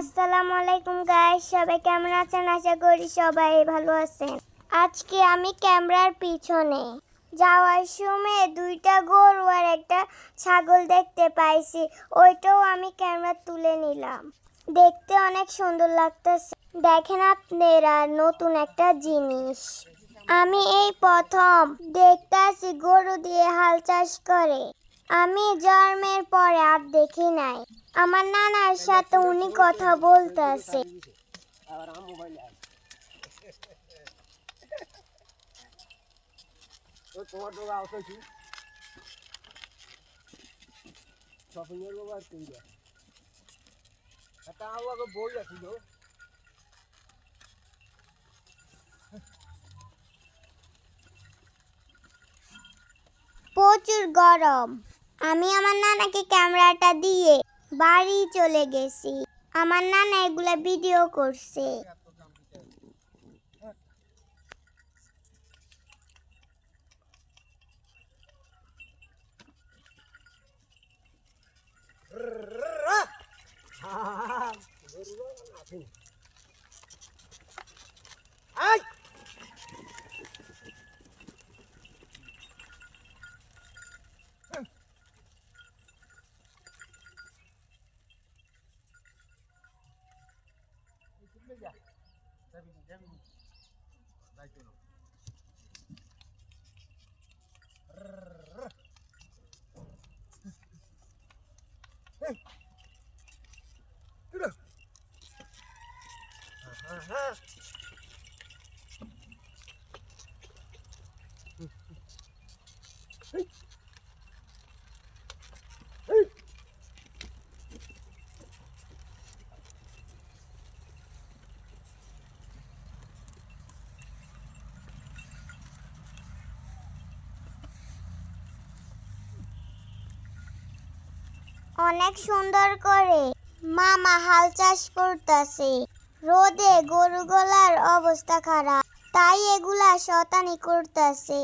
আসসালামু আলাইকুম গাইস, সবাই কেমন আছেন? আশা করি সবাই ভালো আছেন। আজকে আমি ক্যামেরার পিছনে যাওয়ার সময় দুইটা গরু আর একটা ছাগল দেখতে পাইছি। ওইটাও আমি ক্যামেরা তুলে নিলাম। দেখতে অনেক সুন্দর লাগতেছে। দেখেন আপনারা নতুন একটা জিনিস। আমি এই প্রথম দেখতাছি গরু দিয়ে হাল চাষ করে। আমি জন্মের পরে আর দেখি নাই। আমার নানার সাথে উনি কথা বলতেছে। প্রচুর গরম। আমি আমার নানাকে ক্যামেরাটা দিয়ে বাড়ি চলে গেছি। আমার নানা এগুলা ভিডিও করছে। অনেক সুন্দর করে মামা হাল চাষ করতেছে। রোদে গরুগুলার অবস্থা খারাপ, তাই এগুলা শয়তানি করতেছে।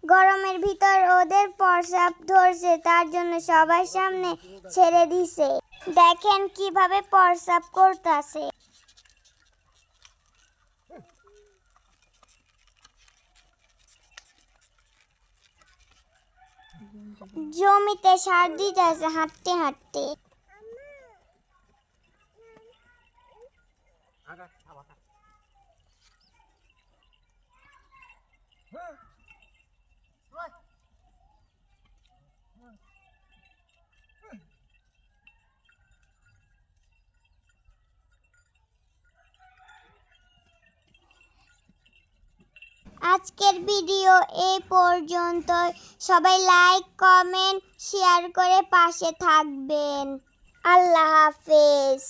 গরমের ভিতর ওদের প্রস্রাব ধরছে, তার জন্য সবার সামনে ছেড়ে দিছে। দেখেন কিভাবে প্রস্রাব করতেছে। জমিতে সার দিতেছে হাঁটতে হাঁটতে। আজকের ভিডিও এই পর্যন্ত। সবাই লাইক, কমেন্ট, শেয়ার করে পাশে থাকবেন। আল্লাহ হাফেজ।